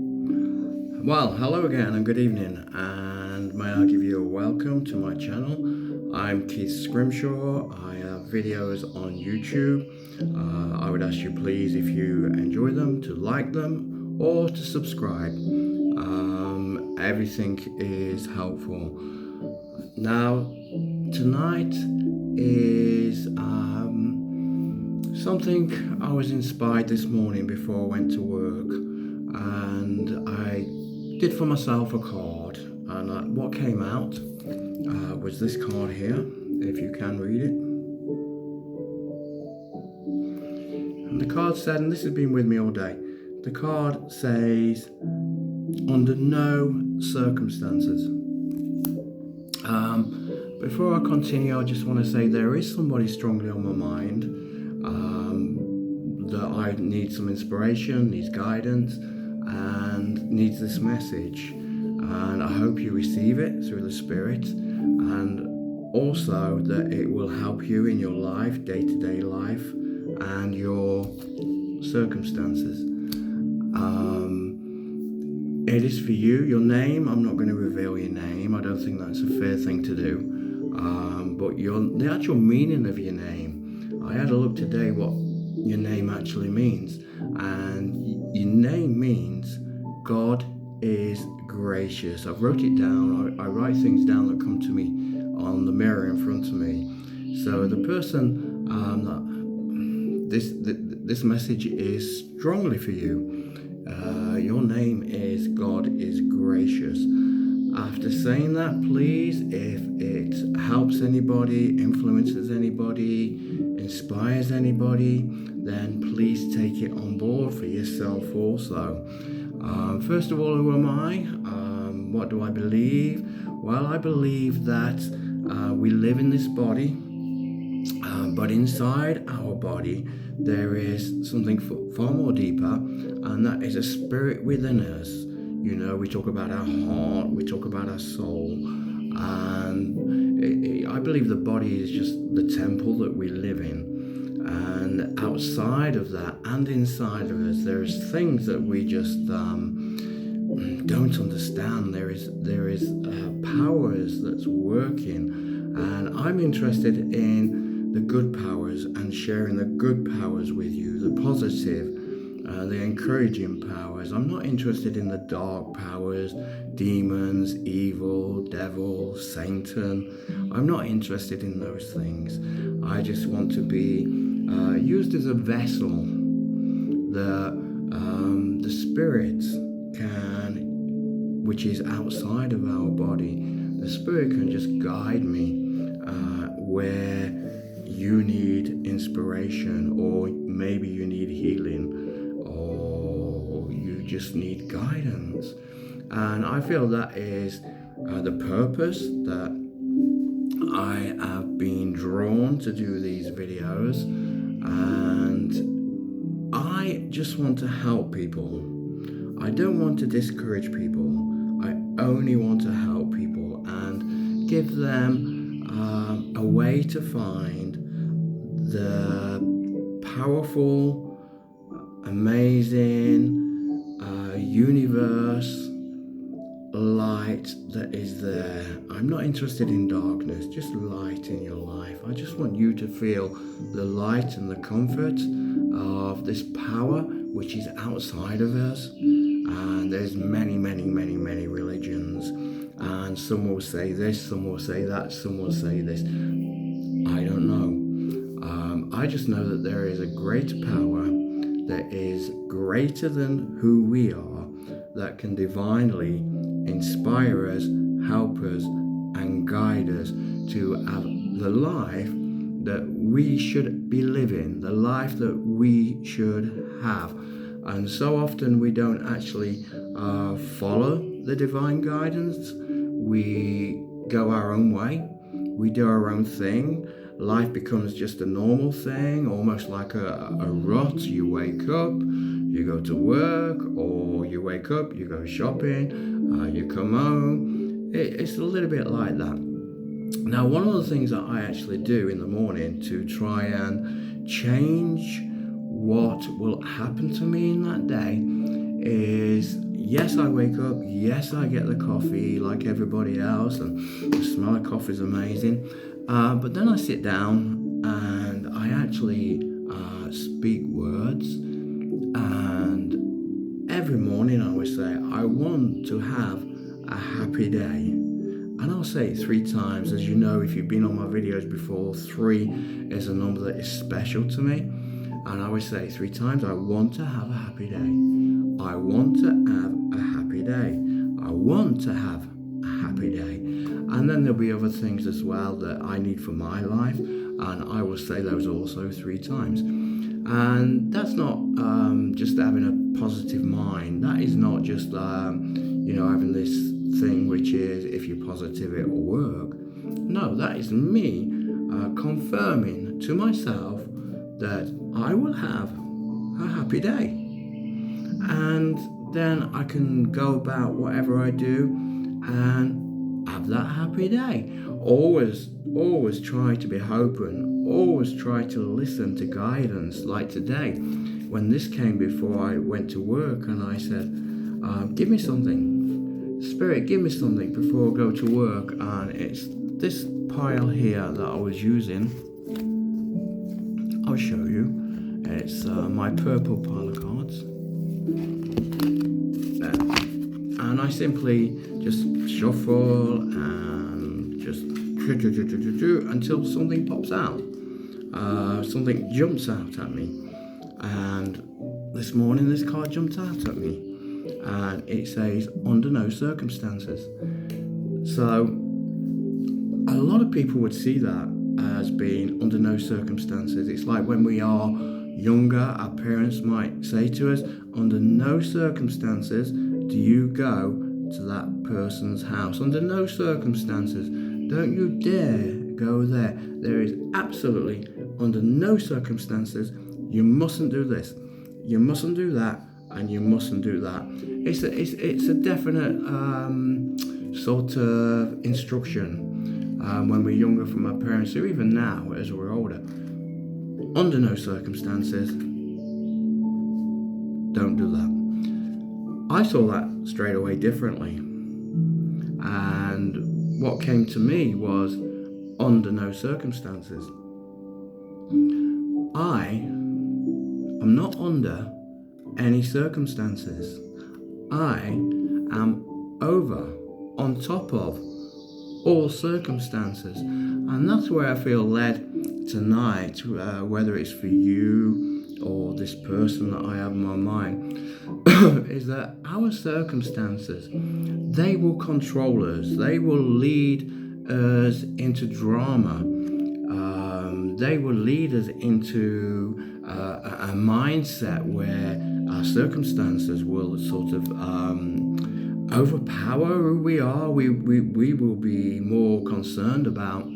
Well, hello again and good evening, and may I give you a welcome to my channel. I'm Keith Scrimshaw. I have videos on YouTube. I would ask you please, if you enjoy them, to like them or to subscribe. Everything is helpful. Now, tonight is something I was inspired this morning before I went to work, and I did for myself a card, and what came out was this card here, if you can read it. And the card said, and this has been with me all day, the card says, under no circumstances. Before I continue, I just want to say there is somebody strongly on my mind that I need some inspiration, needs guidance, and needs this message. And I hope you receive it through the Spirit, and also that it will help you in your life, day-to-day life, and your circumstances. It is for you. Your name, I'm not going to reveal your name. I don't think that's a fair thing to do. But the actual meaning of your name, I had a look today what your name actually means. And your name means God is gracious. I've wrote it down. I write things down that come to me on the mirror in front of me. So the person this message is strongly for you. Your name is God is gracious. After saying that, please, if it helps anybody, influences anybody, inspires anybody, then please take it on board for yourself also. First of all, who am I? What do I believe? Well, I believe that we live in this body, but inside our body there is something far more deeper, and that is a spirit within us. You know, we talk about our heart, we talk about our soul, and I believe the body is just the temple that we live in. And outside of that and inside of us, there's things that we just don't understand. There is powers that's working, and I'm interested in the good powers and sharing the good powers with you, the positive, the encouraging powers. I'm not interested in the dark powers, demons, evil, devil, Satan. I'm not interested in those things. I just want to be used as a vessel. The spirit can, which is outside of our body, the spirit can just guide me where you need inspiration, or maybe you need healing, or you just need guidance. And I feel that is the purpose that I have been drawn to do these videos, and I just want to help people. I don't want to discourage people. I only want to help people and give them a way to find the powerful, amazing universe light that is there. I'm not interested in darkness, just light in your life. I just want you to feel the light and the comfort of this power which is outside of us. And there's many religions, and some will say this, some will say that, some will say this. I don't know. I just know that there is a great power that is greater than who we are, that can divinely inspire us, help us, and guide us to have the life that we should be living, the life that we should have. And so often we don't actually follow the divine guidance. We go our own way. We do our own thing. Life becomes just a normal thing, almost like a rut. You wake up, you go to work, or you wake up, you go shopping, you come home. It's a little bit like that. Now, one of the things that I actually do in the morning to try and change what will happen to me in that day is, yes, I wake up, yes, I get the coffee like everybody else, and the smell of coffee is amazing. But then I sit down and I actually speak words. And every morning I always say, I want to have a happy day. And I'll say it 3 times. As you know, if you've been on my videos before, 3 is a number that is special to me. And I always say it 3 times, I want to have a happy day. I want to have a happy day. I want to have a happy day. And then there'll be other things as well that I need for my life. And I will say those also 3 times. And that's not just having a positive mind. That is not just, having this thing which is, if you're positive, it will work. No, that is me confirming to myself that I will have a happy day. And then I can go about whatever I do and have that happy day. Always try to be open. Always try to listen to guidance. Like today, when this came before I went to work, and I said, give me something. Spirit, give me something before I go to work. And it's this pile here that I was using. I'll show you. It's my purple pile of cards. And I simply just shuffle and just until something pops out. Something jumps out at me. And this morning this card jumped out at me. And it says, under no circumstances. So a lot of people would see that as being under no circumstances. It's like when we are younger, our parents might say to us, under no circumstances do you go to that person's house. Under no circumstances, don't you dare go there. There is absolutely, under no circumstances, you mustn't do this, you mustn't do that, and you mustn't do that. It's a definite sort of instruction when we're younger from our parents, or even now as we're older. Under no circumstances, don't do that. I saw that straight away differently. And what came to me was, under no circumstances. I am not under any circumstances. I am over, on top of all circumstances. And that's where I feel led tonight, whether it's for you or this person that I have in my mind, is that our circumstances, they will control us. They will lead us into drama. They will lead us into a mindset where our circumstances will sort of overpower who we are. We will be more concerned about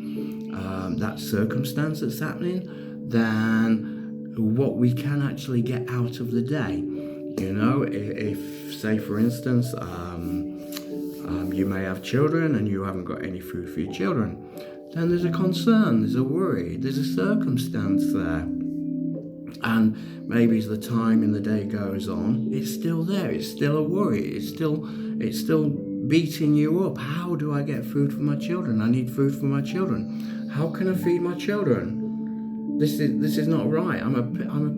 that circumstance that's happening than what we can actually get out of the day. You know, if say for instance, you may have children and you haven't got any food for your children, then there's a concern, there's a worry, there's a circumstance there. And maybe as the time in the day goes on, it's still there, it's still a worry, it's still beating you up. How do I get food for my children? I need food for my children. How can I feed my children? This is not right. I'm a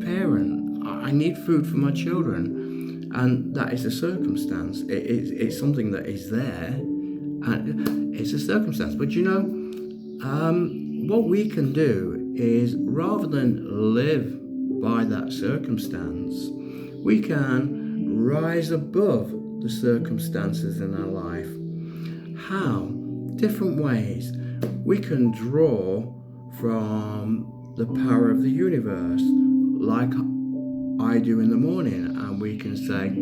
parent. I need food for my children. And that is a circumstance. It's something that is there. And it's a circumstance. But you know, what we can do is, rather than live by that circumstance, we can rise above the circumstances in our life. How? Different ways. We can draw from the power of the universe, like I do in the morning, and we can say,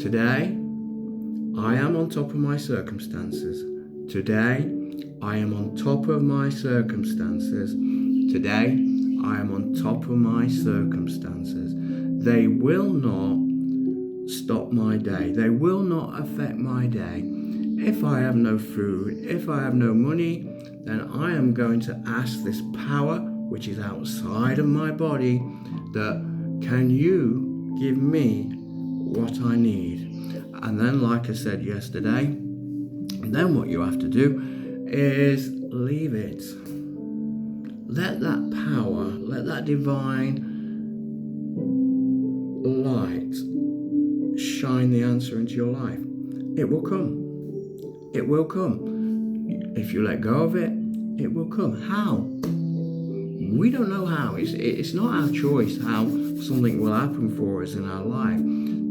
today I am on top of my circumstances. Today I am on top of my circumstances. Today I am on top of my circumstances. They will not stop my day. They will not affect my day. If I have no food, if I have no money, then I am going to ask this power, which is outside of my body, that can you give me what I need. And then, like I said yesterday, then what you have to do is leave it. Let that power, let that divine light shine the answer into your life. It will come. It will come. If you let go of it, it will come. How? We don't know how. It's not our choice how something will happen for us in our life.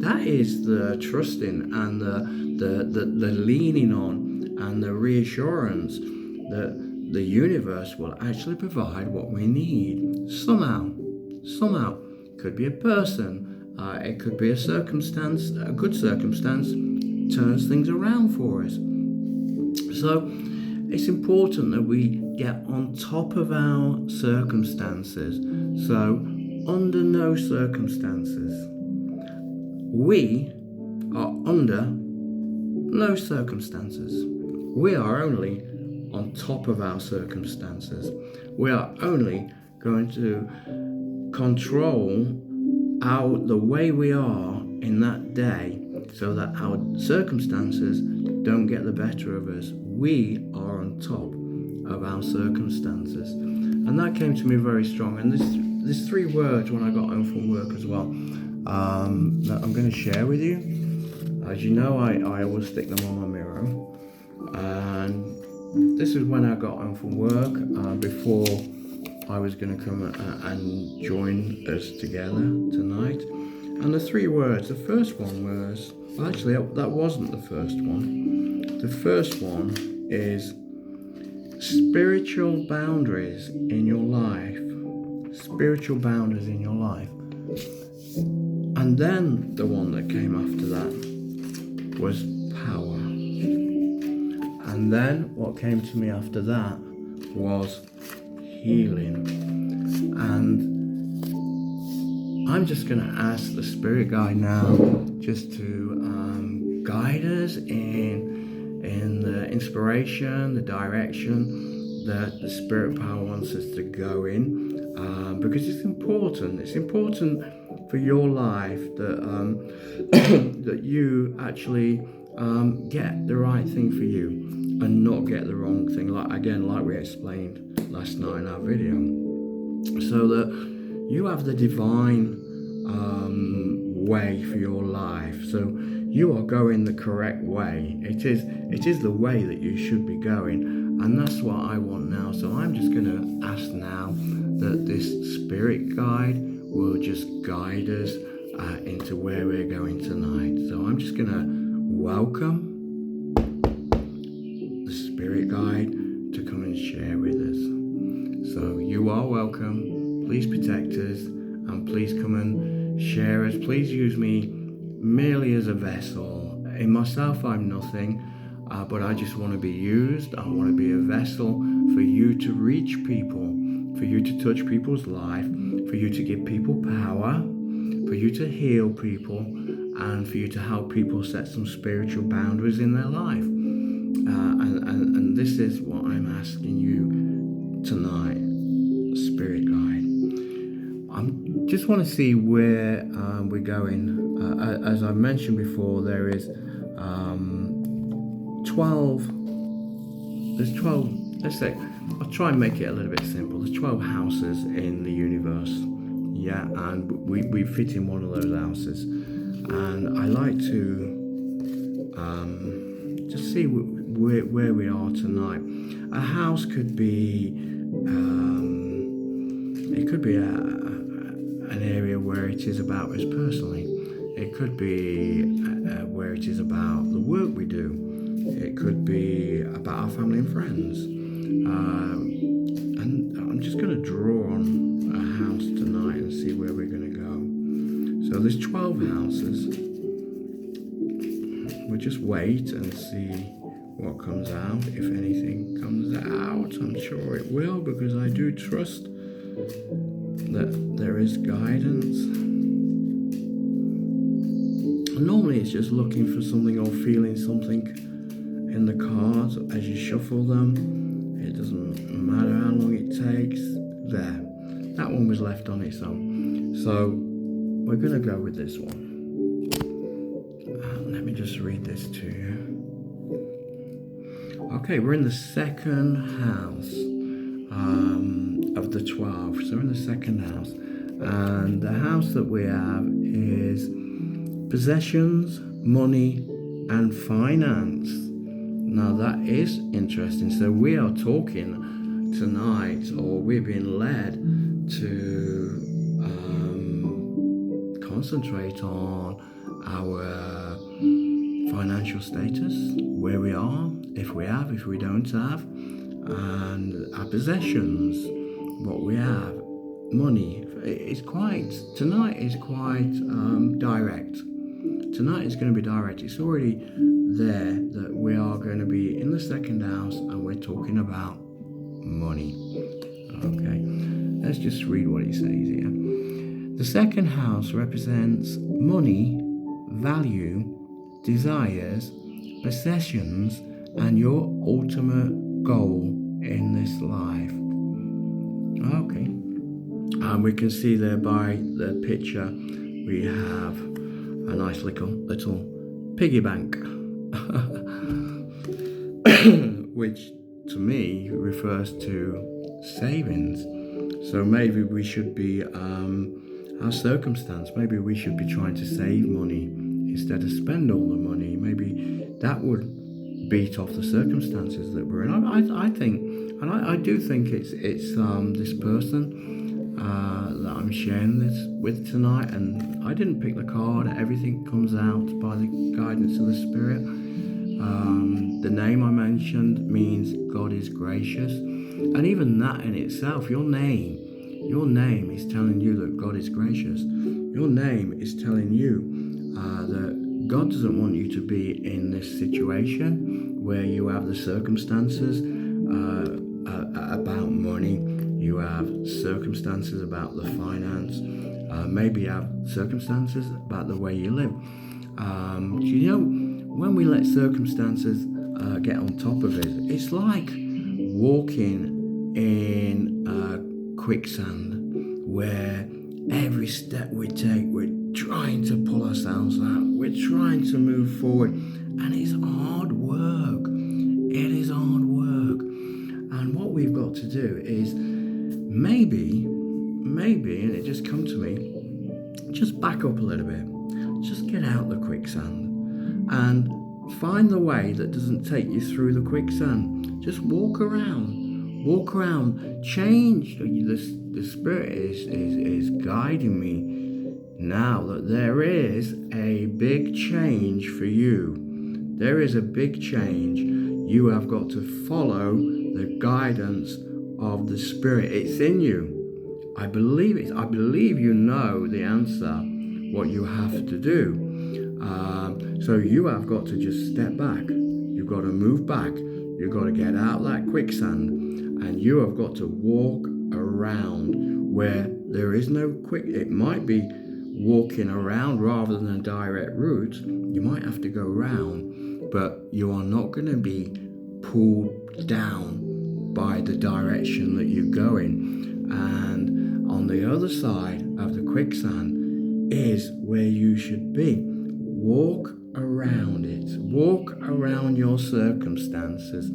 That is the trusting and the leaning on and the reassurance that the universe will actually provide what we need somehow. Could be a person, it could be a circumstance, a good circumstance turns things around for us. So it's important that we get on top of our circumstances. So under no circumstances, we are under no circumstances. We are only on top of our circumstances. We are only going to control the way we are in that day so that our circumstances don't get the better of us. We are on top of our circumstances. And that came to me very strong. And there's 3 words when I got home from work as well that I'm going to share with you. As you know, I always stick them on my mirror. And this is when I got home from work before I was going to come and join us together tonight. And the 3 words, the first one was, well, actually that wasn't the first one. The first one is spiritual boundaries in your life. Spiritual boundaries in your life. And then the one that came after that was power. And then what came to me after that was healing. And I'm just going to ask the Spirit Guide now just to guide us in the inspiration, the direction that the Spirit Power wants us to go in, because it's important. It's important for your life that that you actually get the right thing for you and not get the wrong thing. Like we explained last night in our video, so that you have the divine way for your life. So you are going the correct way. It is the way that you should be going, and that's what I want now. So I'm just going to ask now that this Spirit Guide will just guide us into where we're going tonight. So I'm just going to welcome the Spirit Guide to come and share with us. So you are welcome. Please protect us and please come and share us. Please use me merely as a vessel. In myself, I'm nothing, but I just want to be used. I want to be a vessel for you to reach people, for you to touch people's life, for you to give people power, for you to heal people, and for you to help people set some spiritual boundaries in their life. And this is what I'm asking you tonight, Spirit Guide. I just want to see where we're going. As I mentioned before, there is 12. There's 12. Let's say I'll try and make it a little bit simple. There's 12 houses in the universe. Yeah, and we fit in one of those houses. And I like to just see where we are tonight. A house could be it could be an area where it is about us personally. It could be where it is about the work we do. It could be about our family and friends. And I'm just going to draw on a house tonight and see where we're going to go. So there's 12 houses. We'll just wait and see what comes out. If anything comes out, I'm sure it will, because I do trust that there is guidance. Normally it's just looking for something or feeling something in the cards as you shuffle them. It doesn't matter how long it takes. There. That one was left on its own. So we're going to go with this one. just read this to you. Okay, we're in the second house of the 12. So we're in the second house. And the house that we have is possessions, money, and finance. Now that is interesting. So we are talking tonight, or we've been led to concentrate on our financial status, where we are, if we have, if we don't have, and our possessions, what we have, money. Tonight is quite direct. Tonight is going to be direct. It's already there that we are going to be in the second house and we're talking about money. Okay, let's just read what it says here. The second house represents money, value, desires, possessions, and your ultimate goal in this life. Okay. And we can see there by the picture we have a nice little piggy bank, which to me refers to savings. So maybe we should be our circumstance. Maybe we should be trying to save money instead of spend all the money. Maybe that would beat off the circumstances that we're in. I think, and I do think it's this person that I'm sharing this with tonight, and I didn't pick the card. Everything comes out by the guidance of the Spirit. The name I mentioned means God is gracious, and even that in itself, your name is telling you that God is gracious. Your name is telling you that God doesn't want you to be in this situation where you have the circumstances about money. You have circumstances about the finance. Maybe you have circumstances about the way you live. You know, when we let circumstances get on top of it, it's like walking in quicksand, where every step we take, we're trying to pull ourselves out. We're trying to move forward, and it's hard work. It is hard work. And what we've got to do is maybe, and it just come to me, just back up a little bit. Just get out the quicksand and find the way that doesn't take you through the quicksand. Just walk around, change. The Spirit is guiding me now that there is a big change for you. There is a big change. You have got to follow the guidance of the Spirit. It's in you. I believe it. I believe you know the answer, what you have to do. So you have got to just step back. You've got to move back. You've got to get out that quicksand, and you have got to walk around where there is no quick. It might be walking around rather than a direct route. You might have to go around, but you are not going to be pulled down by the direction that you're going. And on the other side of the quicksand is where you should be. Walk around it. Walk around your circumstances.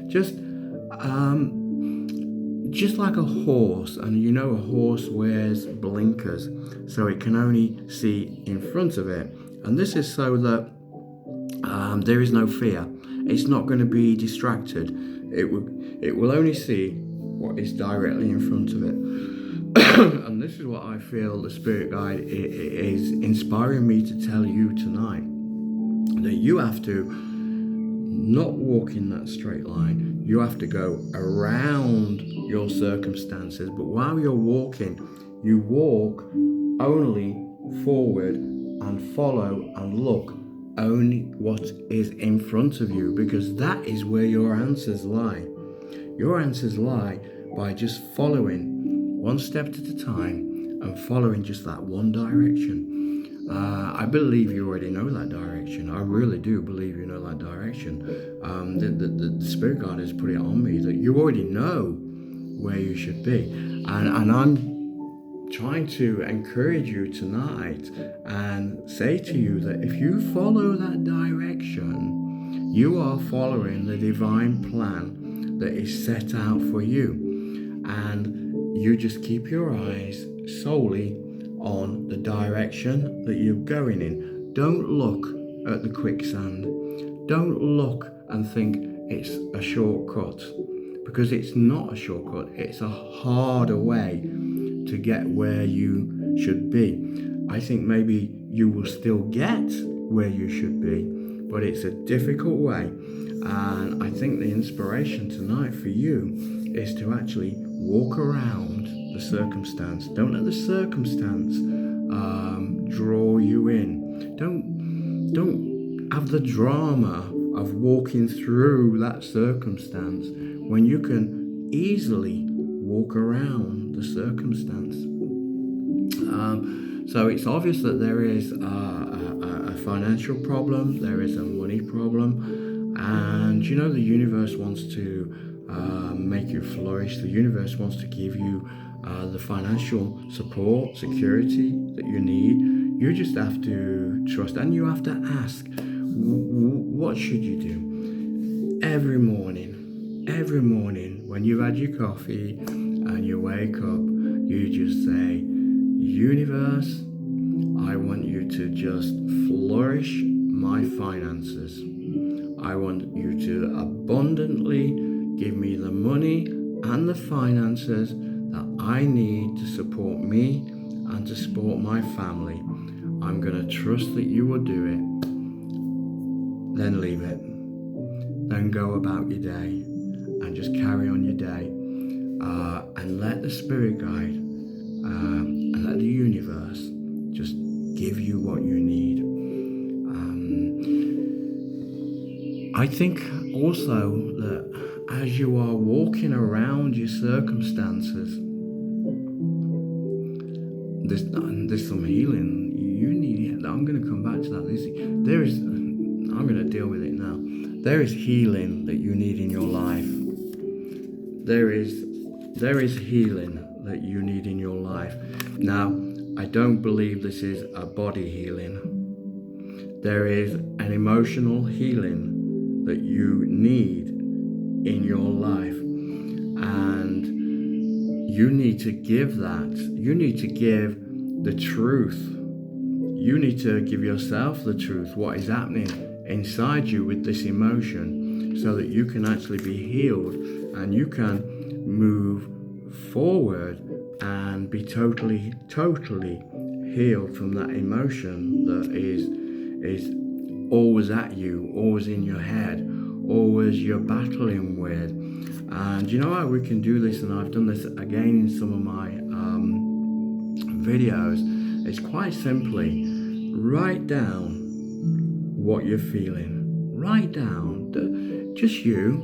Just like a horse, and you know a horse wears blinkers, so it can only see in front of it. And this is so that there is no fear. It's not going to be distracted. It will only see what is directly in front of it. And this is what I feel the Spirit Guide is inspiring me to tell you tonight. That you have to not walk in that straight line. You have to go around your circumstances. But while you're walking, you walk only forward and follow and look only what is in front of you, because that is where your answers lie. Your answers lie by just following one step at a time and following just that one direction. I believe you already know that direction. I really do believe you know that direction. The Spirit God has put it on me that you already know where you should be. And I'm trying to encourage you tonight and say to you that if you follow that direction, you are following the divine plan that is set out for you. And you just keep your eyes solely on the direction that you're going in. Don't look at the quicksand. Don't look and think it's a shortcut, because it's not a shortcut. It's a harder way to get where you should be. I think maybe you will still get where you should be, but it's a difficult way. And I think the inspiration tonight for you is to actually walk around the circumstance. Don't let the circumstance draw you in. Don't have the drama of walking through that circumstance when you can easily walk around the circumstance. So it's obvious that there is a financial problem, there is a money problem, and the universe wants to make you flourish. The universe wants to give you the financial support, security that you need. You just have to trust, and you have to ask, what should you do? Every morning when you've had your coffee and you wake up, you just say, universe, I want you to just flourish my finances. I want you to abundantly give me the money and the finances that I need to support me and to support my family. I'm going to trust that you will do it. Then leave it. Then go about your day and just carry on your day, and let the spirit guide and let the universe just give you what you need. I think also that as you are walking around your circumstances, there's some healing you need. I'm going to come back to that. I'm going to deal with it now. There is healing that you need in your life. There is healing that you need in your life. Now, I don't believe this is a body healing. There is an emotional healing that you need in your life. And you need to give that. You need to give the truth. You need to give yourself the truth, what is happening inside you with this emotion, so that you can actually be healed and you can move forward and be totally healed from that emotion that is always at you, always in your head, always you're battling with. And you know how we can do this, and I've done this again in some of my videos. It's quite simply, write down what you're feeling. Write down, just you,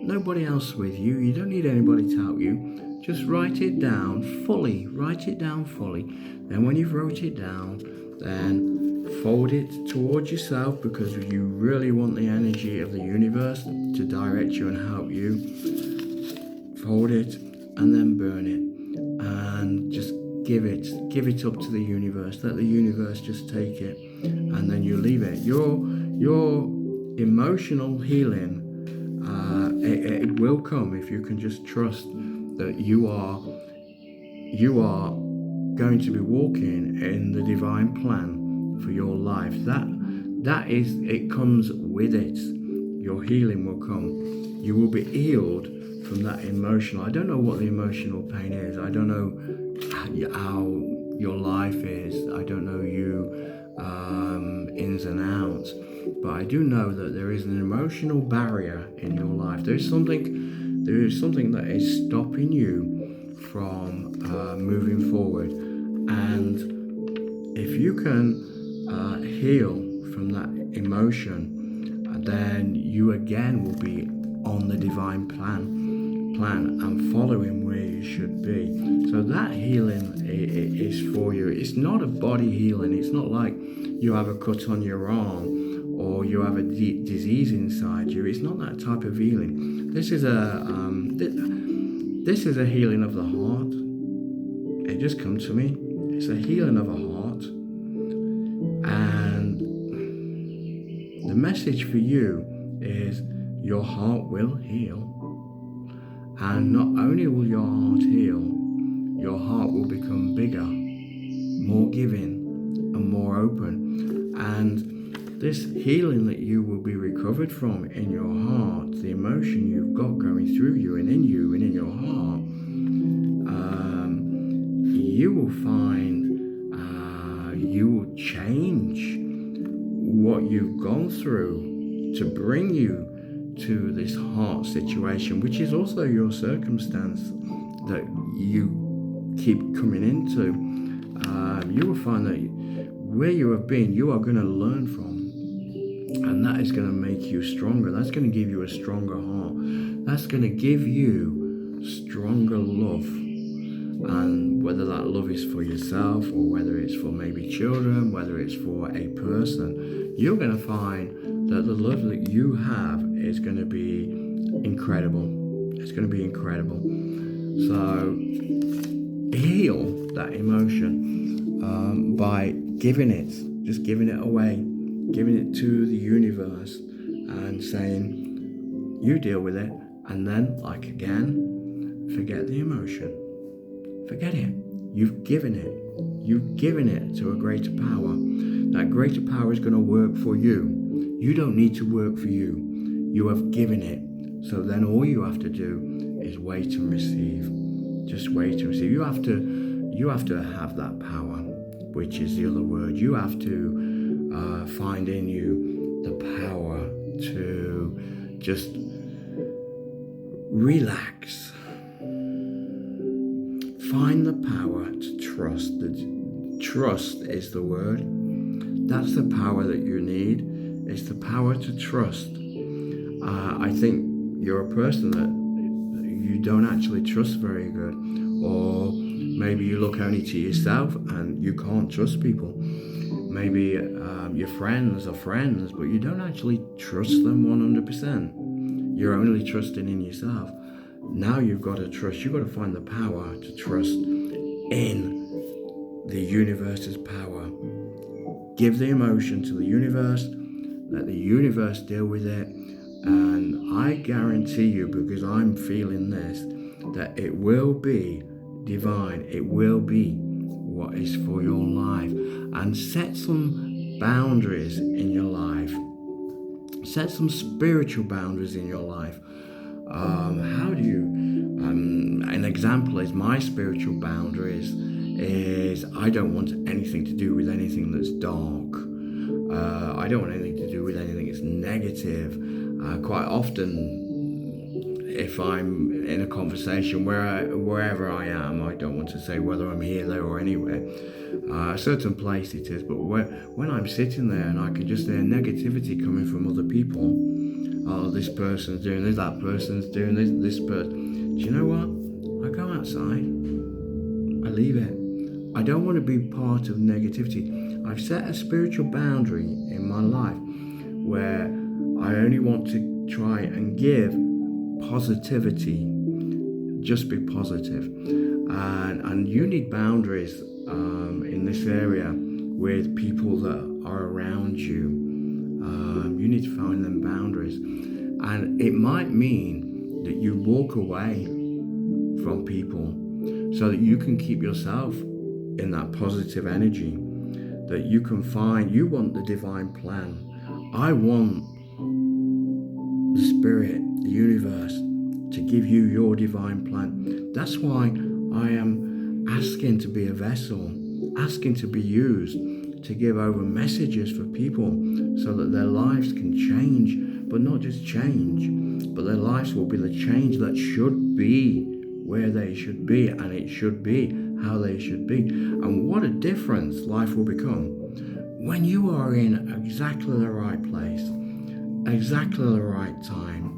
nobody else with you. You don't need anybody to help you. Just write it down fully. Write it down fully. Then when you've wrote it down, then fold it towards yourself, because you really want the energy of the universe to direct you and help you. Fold it and then burn it, and just give it up to the universe. Let the universe just take it, and then you leave it. Your emotional healing, it will come if you can just trust that you are going to be walking in the divine plan for your life. That is, it comes with it. Your healing will come. You will be healed from that emotional. I don't know what the emotional pain is. I don't know how your life is. I don't know you ins and outs, but I do know that there is an emotional barrier in your life. There is something that is stopping you from moving forward. And if you can heal from that emotion, then you again will be on the divine plan and following where you should be. So that healing is for you. It's not a body healing. It's not like you have a cut on your arm or you have a disease inside you. It's not that type of healing. This is a healing of the heart. It just come to me. It's a healing of a heart. And the message for you is your heart will heal. And not only will your heart heal, your heart will become bigger, more giving, and more open. And this healing that you will be recovered from in your heart, the emotion you've got going through you and in your heart, you will find you will change what you've gone through to bring you to this heart situation, which is also your circumstance that you keep coming into. You will find that where you have been, you are going to learn from, and that is going to make you stronger. That's going to give you a stronger heart. That's going to give you stronger love. And whether that love is for yourself, or whether it's for maybe children, whether it's for a person, you're going to find that the love that you have is going to be incredible. It's going to be incredible. So heal that emotion by giving it, just giving it away, giving it to the universe and saying, you deal with it. And then, like again, forget the emotion. Forget it. You've given it. You've given it to a greater power. That greater power is going to work for you. You don't need to work for you. You have given it. So then all you have to do is wait and receive. Just wait and receive. You have to have that power, which is the other word. You have to find in you the power to just relax. Find the power to trust. Trust is the word. That's the power that you need. It's the power to trust. I think you're a person that you don't actually trust very good. Or maybe you look only to yourself and you can't trust people. Maybe your friends are friends, but you don't actually trust them 100%. You're only trusting in yourself. Now you've got to trust. You've got to find the power to trust in the universe's power. Give the emotion to the universe. Let the universe deal with it. And I guarantee you, because I'm feeling this, that it will be divine. It will be what is for your life. And set some boundaries in your life. Set some spiritual boundaries in your life. How do you, an example is my spiritual boundaries is I don't want anything to do with anything that's dark. I don't want anything to do with anything that's negative. Quite often, if I'm in a conversation wherever I am, I don't want to say whether I'm here, there or anywhere, a certain place it is, but when I'm sitting there and I can just hear negativity coming from other people, oh, this person's doing this, that person's doing this person. Do you know what? I go outside. I leave it. I don't want to be part of negativity. I've set a spiritual boundary in my life where I only want to try and give positivity. Just be positive. And you need boundaries in this area with people that are around you. You need to find them boundaries. And it might mean that you walk away from people so that you can keep yourself in that positive energy, that you can find, you want the divine plan. I want the spirit, the universe, to give you your divine plan. That's why I am asking to be a vessel, asking to be used to give over messages for people so that their lives can change, but not just change, but their lives will be the change that should be where they should be, and it should be how they should be. And what a difference life will become when you are in exactly the right place, exactly the right time.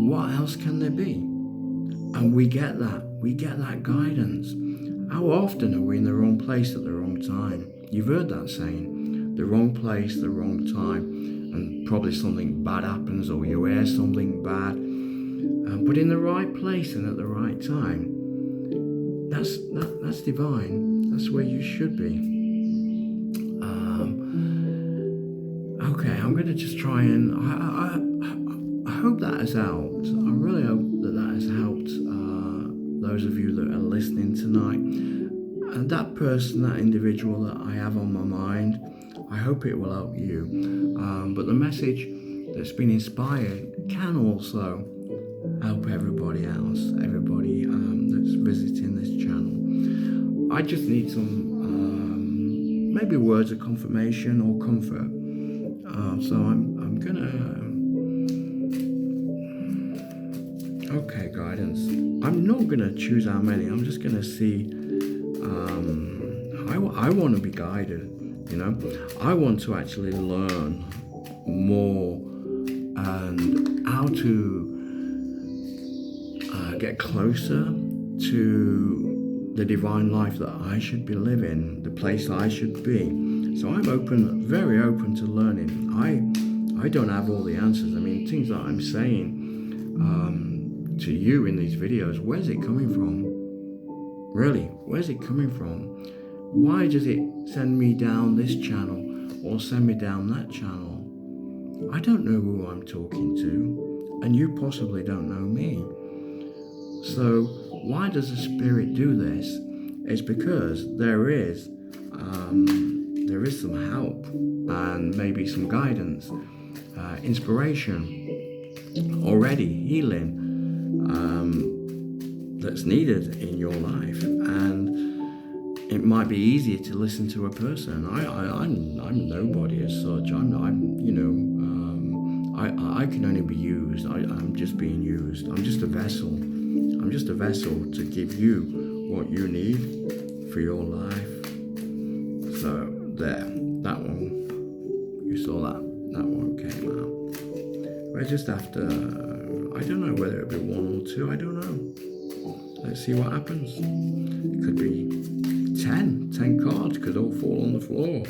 What else can there be? And we get that guidance. How often are we in the wrong place at the wrong time? You've heard that saying, the wrong place, the wrong time, and probably something bad happens or you hear something bad. But in the right place and at the right time, that's divine. That's where you should be. Okay, I'm going to just try and I hope that has helped. I really hope that has helped those of you that are listening tonight. And that person, that individual that I have on my mind, I hope it will help you. But the message that's been inspired can also help everybody else, everybody that's visiting this channel. I just need some maybe words of confirmation or comfort. So I'm gonna. Okay, guidance. I'm not gonna choose how many. I'm just gonna see. I want to be guided. You know, I want to actually learn more and how to get closer to the divine life that I should be living, the place I should be. So I'm open, very open to learning. I don't have all the answers. I mean, things that I'm saying to you in these videos, where's it coming from? Really, where's it coming from? Why does it send me down this channel or send me down that channel? I don't know who I'm talking to, and you possibly don't know me. So why does the Spirit do this? It's because there is some help and maybe some guidance, inspiration, already healing that's needed in your life, and it might be easier to listen to a person. I'm nobody as such. I can only be used. I'm just being used. I'm just a vessel. I'm just a vessel to give you what you need for your life. So there, that one, you saw that one came out. We're just after, I don't know whether it'll be one or two, I don't know. Let's see what happens. It could be 10 cards, could all fall on the floor.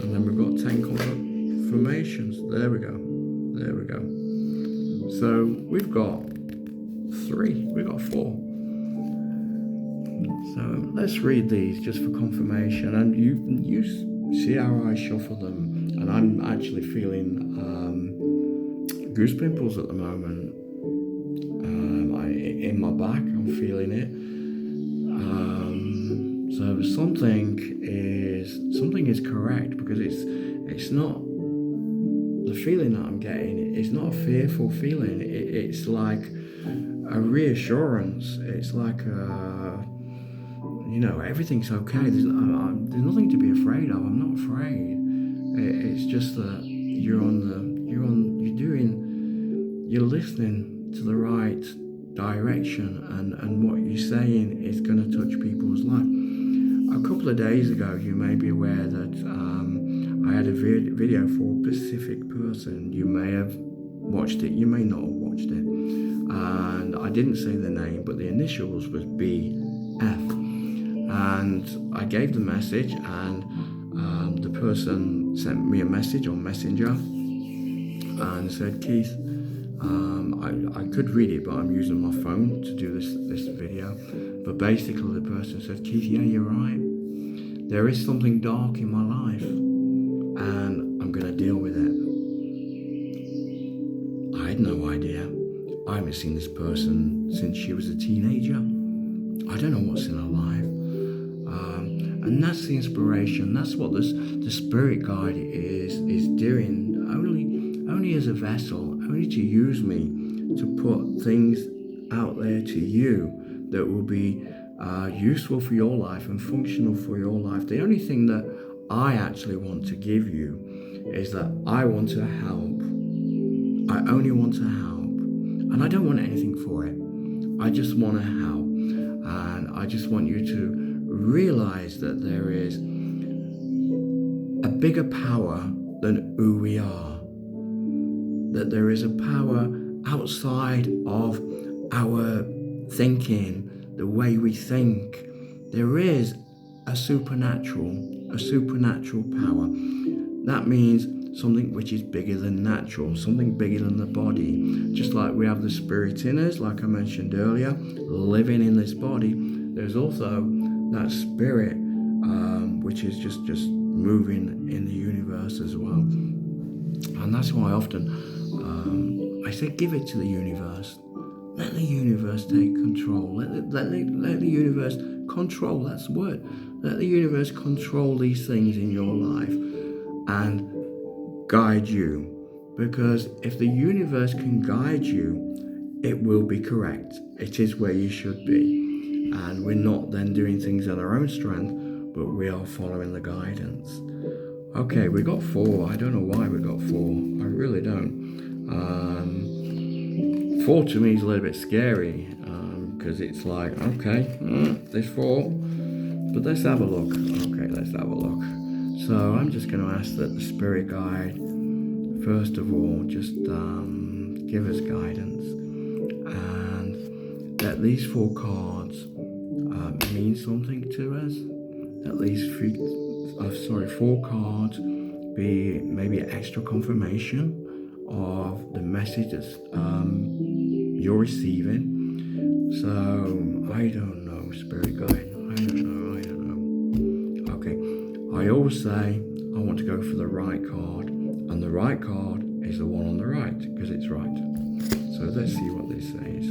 And then we've got 10 confirmations. There we go. So we've got 4. So let's read these just for confirmation, and you see how I shuffle them, and I'm actually feeling goose pimples at the moment. In my back, I'm feeling it. So something is correct, because it's not the feeling that I'm getting. It's not a fearful feeling. It's like a reassurance. It's like everything's okay. There's nothing to be afraid of. I'm not afraid. It's just that you're listening to the right direction, and what you're saying is going to touch people's life. A couple of days ago, you may be aware that I had a video for a specific person. You may have watched it, you may not have watched it, and I didn't say the name, but the initials was BF, and I gave the message, and the person sent me a message on Messenger and said, Keith, I could read it, but I'm using my phone to do this video. But basically the person said, Keith, yeah, you're right. There is something dark in my life, and I'm going to deal with it. I had no idea. I haven't seen this person since she was a teenager. I don't know what's in her life. And that's the inspiration. That's what the spirit guide is doing. Only as a vessel, only to use me to put things out there to you that will be useful for your life and functional for your life. The only thing that I actually want to give you is that I want to help. I only want to help. And I don't want anything for it. I just want to help. And I just want you to realize that there is a bigger power than who we are. That there is a power outside of our thinking, the way we think. There is a supernatural power. That means something which is bigger than natural, something bigger than the body. Just like we have the spirit in us, like I mentioned earlier, living in this body, there's also that spirit which is just moving in the universe as well. And that's why often I say give it to the universe. Let the universe take control. Let the universe control. That's the word. Let the universe control these things in your life and guide you. Because if the universe can guide you, it will be correct. It is where you should be. And we're not then doing things on our own strength, but we are following the guidance. Okay, we got 4. I don't know why we got 4. I really don't. 4 to me is a little bit scary because it's like, okay, there's 4. But let's have a look. Okay, let's have a look. So I'm just going to ask that the spirit guide, first of all, just give us guidance. And that these 4 cards mean something to us. At least 4 cards be maybe an extra confirmation of the messages you're receiving. So I don't know, spirit guide. I don't know. Okay, I always say I want to go for the right card, and the right card is the one on the right because it's right. So let's see what this says.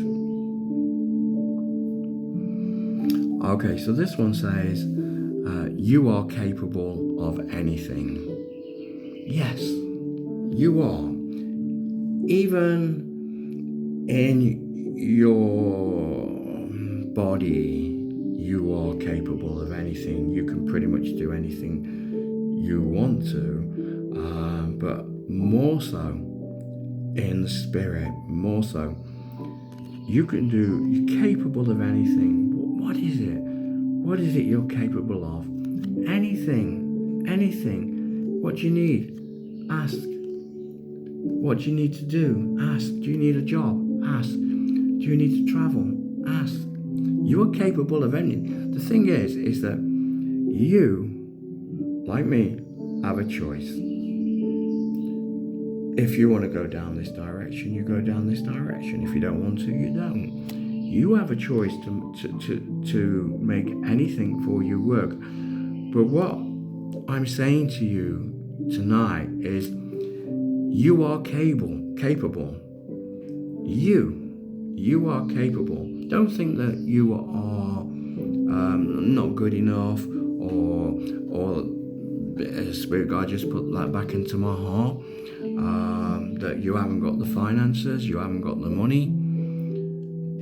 Okay, so this one says, you are capable of anything. Yes, you are. Even in your body, you are capable of anything. You can pretty much do anything you want to, but more so in the spirit, more so. You're capable of anything. What is it? What is it you're capable of? Anything. What do you need? Ask. What do you need to do? Ask. Do you need a job? Ask. Do you need to travel? Ask. You are capable of anything. The thing is that you, like me, have a choice. If you want to go down this direction, you go down this direction. If you don't want to, you don't. You have a choice to make anything for you work. But what I'm saying to you tonight is you are capable. You are capable. Don't think that you are not good enough or Spirit God just put that back into my heart, that you haven't got the finances, you haven't got the money.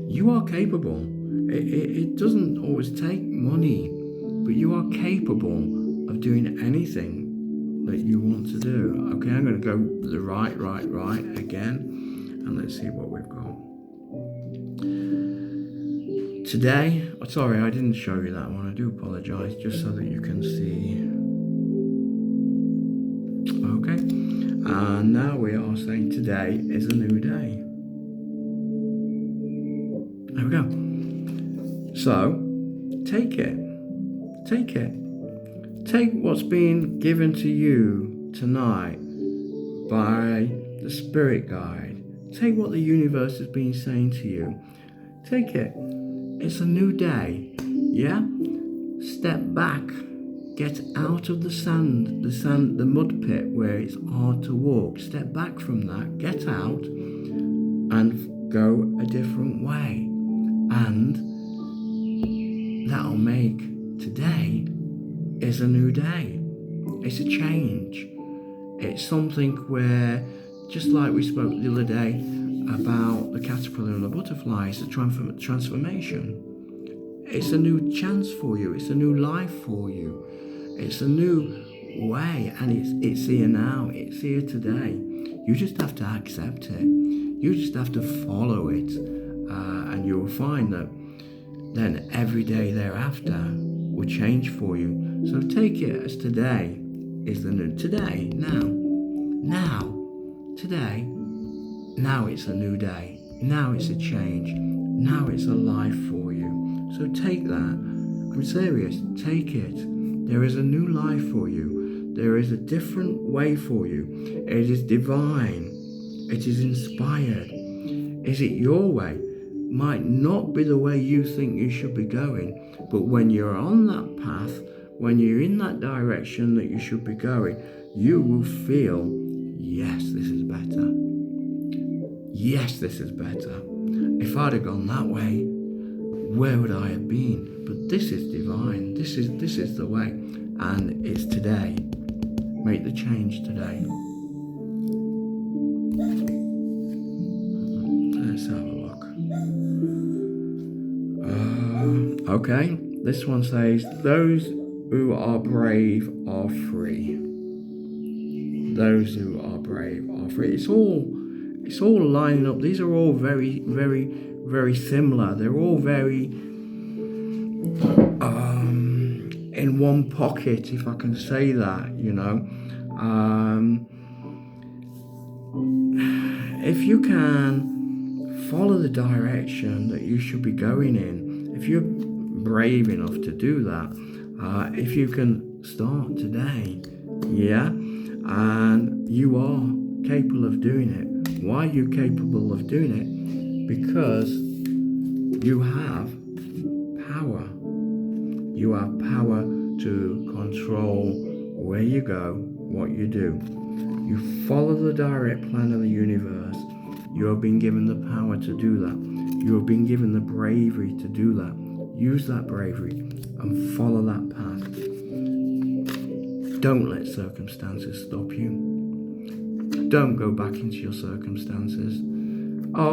You are capable. It doesn't always take money, but you are capable of doing anything that you want to do. Okay, I'm going to go the right again, and let's see what we've got. Today, sorry, I didn't show you that one. I do apologize, just so that you can see. Okay, and now we are saying today is a new day. There we go. So, take it. Take what's being given to you tonight by the spirit guide. Take what the universe has been saying to you. Take it. It's a new day. Yeah? Step back. Get out of the sand, the mud pit where it's hard to walk. Step back from that. Get out and go a different way. And that'll make today is a new day. It's a change. It's something where, just like we spoke the other day about the caterpillar and the butterfly, it's a transformation. It's a new chance for you. It's a new life for you. It's a new way, and it's here now. It's here today. You just have to accept it. You just have to follow it, and you will find that then every day thereafter will change for you. So take it as today is the new today, today. Now it's a new day. Now it's a change. Now it's a life for you. So take that. I'm serious. Take it. There is a new life for you. There is a different way for you. It is divine. It is inspired. Is it your way? might not be the way you think you should be going, but when you're on that path, when you're in that direction that you should be going, you will feel, yes, this is better. Yes, this is better. If I'd have gone that way, where would I have been? But this is divine. This is the way. And it's today. Make the change today. Let's have a look. Okay, this one says, those who are brave are free. Those who are brave are free. It's all lining up. These are all very, very, very similar. They're all very in one pocket, if I can say that, if you can follow the direction that you should be going in, if you're brave enough to do that, if you can start today, and you are capable of doing it. Why are you capable of doing it? Because you have power. You have power to control where you go, what you do. You follow the direct plan of the universe. You have been given the power to do that. You have been given the bravery to do that. Use that bravery and follow that path. Don't let circumstances stop you. Don't go back into your circumstances. I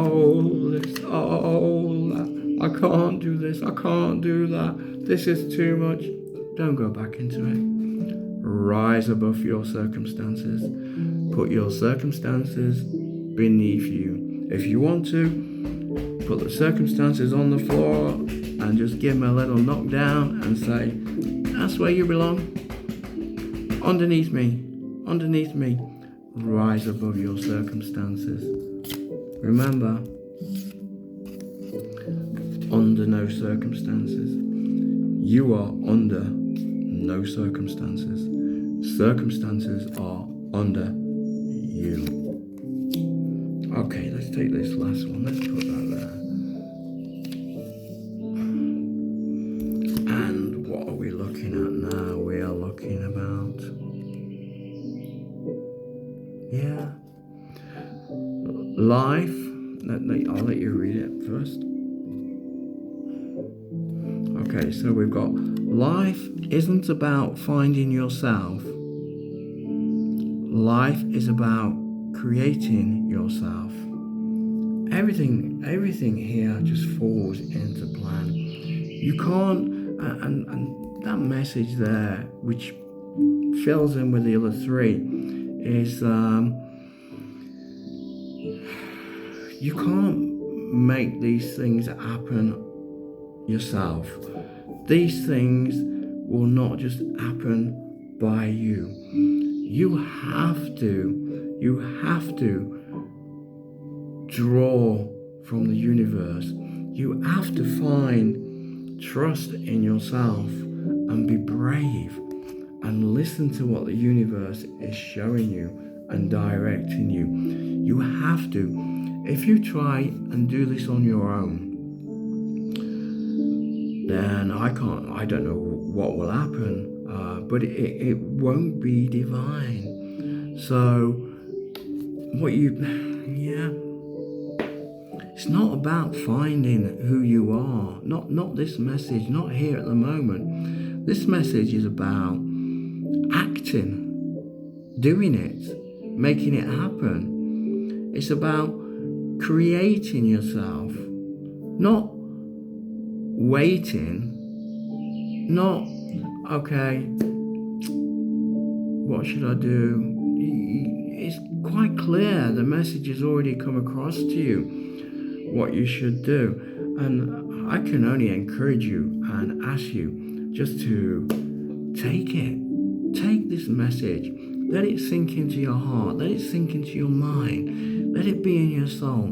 can't do this. I can't do that. This is too much. Don't go back into it. Rise above your circumstances. Put your circumstances beneath you. If you want to, put the circumstances on the floor and just give them a little knock down and say, that's where you belong. Underneath me. Rise above your circumstances. Remember, under no circumstances. You are under no circumstances. Circumstances are under you. Okay, let's take this last one. Let's put that there. And what are we looking at now? We are looking about... life. I'll let you read it first. Okay, so we've got life isn't about finding yourself. Life is about creating yourself. Everything here just falls into plan. You can't, and that message there, which fills in with the other three, is you can't make these things happen yourself. These things will not just happen by you. You have to draw from the universe. You have to find trust in yourself and be brave and listen to what the universe is showing you and directing you. You have to. If you try and do this on your own, then I don't know what will happen, but it won't be divine. So it's not about finding who you are. Not this message, not here at the moment. This message is about acting, doing it, making it happen. It's about creating yourself, not waiting, not, okay, what should I do? It's quite clear. The message has already come across to you what you should do. And I can only encourage you and ask you just to take it. Take this message. Let it sink into your heart. Let it sink into your mind. Let it be in your soul.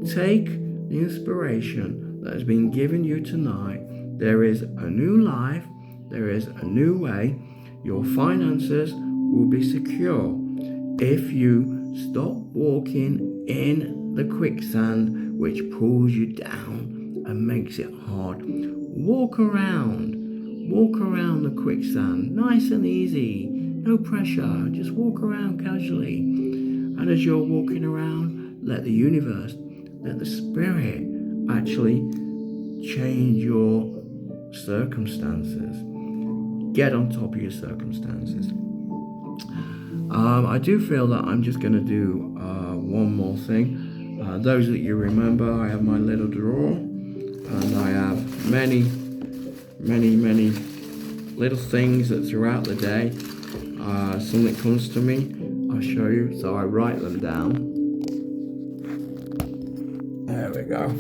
Take the inspiration that has been given you tonight. There is a new life. There is a new way. Your finances will be secure if you stop walking in the quicksand which pulls you down and makes it hard. Walk around the quicksand, nice and easy, no pressure, just walk around casually. And as you're walking around, let the universe, let the spirit actually change your circumstances. Get on top of your circumstances. I do feel that I'm just going to do one more thing. Those that you remember, I have my little drawer, and I have many little things that throughout the day, something comes to me, I'll show you. So I write them down. There we go.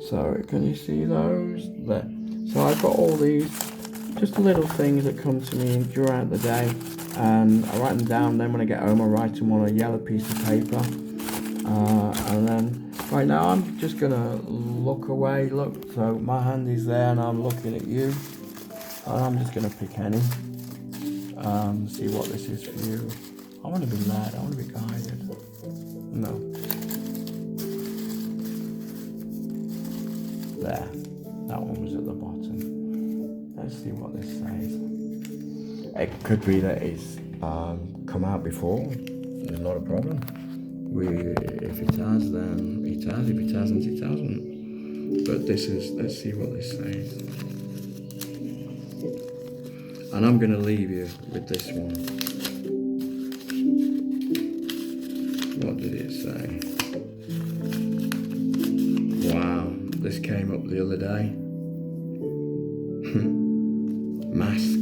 So can you see those? There. So I've got all these just little things that come to me throughout the day, and I write them down. Then when I get home, I write them on a yellow piece of paper, and then right now I'm just gonna look away. Look, so my hand is there and I'm looking at you, and I'm just gonna pick any, see what this is for you. I want to be led, I want to be guided. No. There, that one was at the bottom. Let's see what this says. It could be that it's come out before. There's not a problem. If it has, then it has. If it hasn't, it hasn't. But this is, let's see what this says. And I'm going to leave you with this one. What did it say? Wow, this came up the other day. Mask.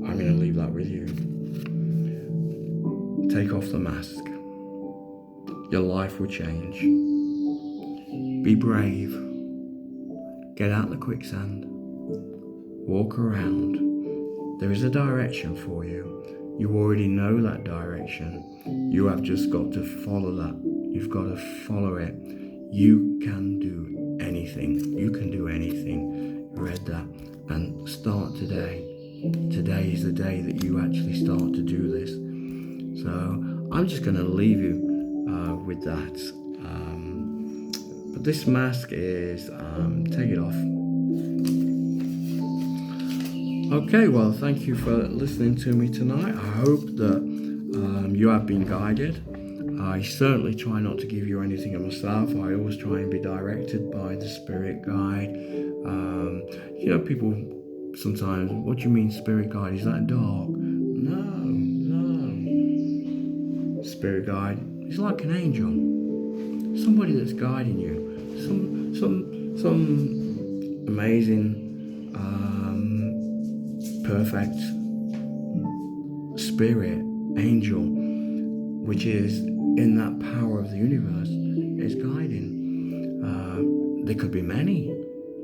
I'm going to leave that with you. Take off the mask. Your life will change. Be brave. Get out the quicksand. Walk around. There is a direction for you. You already know that direction. You have just got to follow that. You've got to follow it. You can do anything. You can do anything. Read that. And start today. Today is the day that you actually start to do this. So I'm just going to leave you with that. But this mask is, take it off. Okay, well, thank you for listening to me tonight. I hope that you have been guided. I certainly try not to give you anything of myself. I always try and be directed by the spirit guide. People sometimes, what do you mean spirit guide? Is that dark? No. Spirit guide is like an angel. Somebody that's guiding you. Some amazing, perfect spirit, angel, which is in that power of the universe, is guiding. There could be many.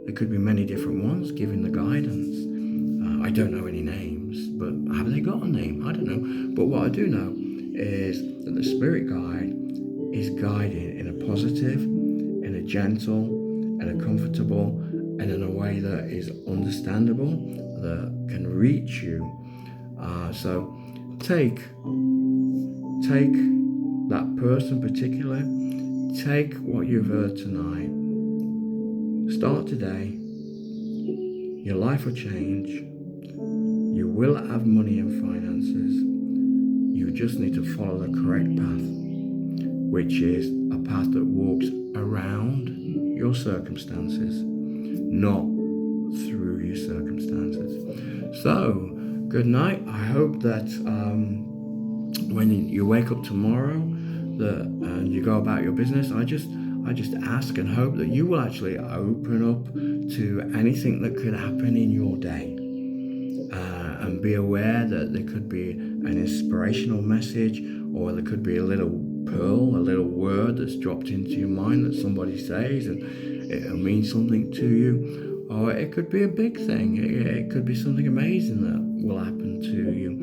There could be many different ones giving the guidance. I don't know any names, but have they got a name? I don't know. But what I do know is that the spirit guide is guiding in a positive, in a gentle, in a comfortable, and in a way that is understandable, that can reach you. So take that person particular, take what you've heard tonight. Start today. Your life will change. You will have money and finances. You just need to follow the correct path, which is a path that walks around your circumstances, not through your circumstances. So, good night. I hope that when you wake up tomorrow and you go about your business, I just ask and hope that you will actually open up to anything that could happen in your day, and be aware that there could be an inspirational message, or there could be a little pearl, a little word that's dropped into your mind that somebody says and it'll mean something to you, or it could be a big thing. It could be something amazing that will happen to you.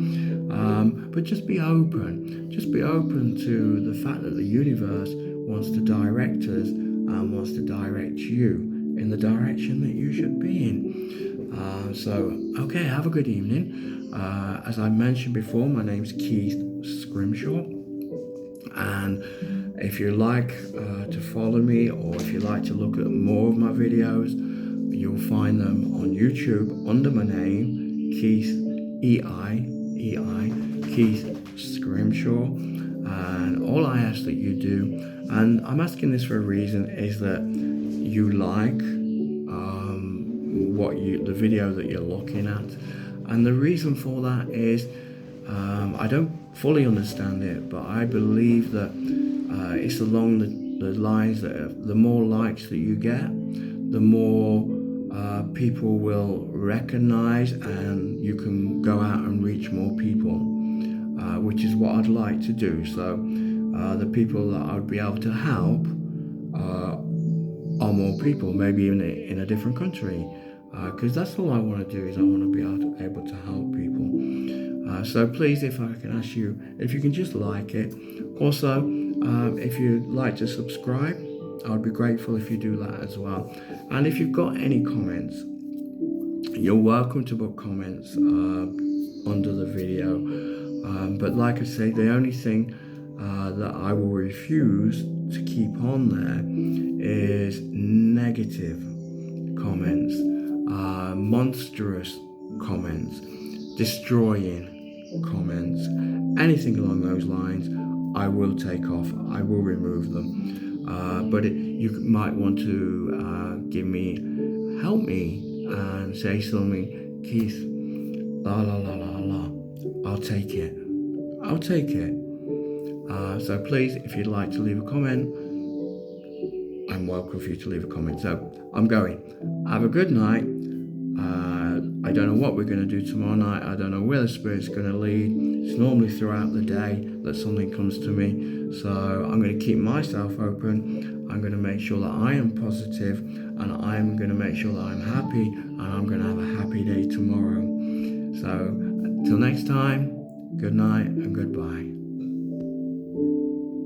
But just be open. Just be open to the fact that the universe wants to direct us and wants to direct you in the direction that you should be in. Okay, have a good evening. As I mentioned before, my name's Keith Scrimshaw. And if you like to follow me, or if you like to look at more of my videos, you'll find them on YouTube under my name, Keith Keith Scrimshaw. And all I ask that you do, and I'm asking this for a reason, is that you like the video that you're looking at. And the reason for that is I don't fully understand it, but I believe that it's along the lines that the more likes that you get, the more people will recognize, and you can go out and reach more people, which is what I'd like to do. So the people that I'd be able to help are more people, maybe in a different country, because that's all I want to do, is I want to be able to help people. So please, if I can ask you, if you can just like it. Also, if you'd like to subscribe, I'd be grateful if you do that as well. And if you've got any comments, you're welcome to put comments under the video. But like I say, the only thing that I will refuse to keep on there is negative comments, monstrous comments, destroying comments, anything along those lines. I will take off. I will remove them. But you might want to help me and say something, Keith, la la la la la. I'll take it. I'll take it. So please, if you'd like to leave a comment, I'm welcome for you to leave a comment. So I'm going. Have a good night. I don't know what we're going to do tomorrow night. I don't know where the Spirit's going to lead. It's normally throughout the day that something comes to me. So I'm going to keep myself open. I'm going to make sure that I am positive, and I'm going to make sure that I'm happy, and I'm going to have a happy day tomorrow. So until next time, good night and goodbye.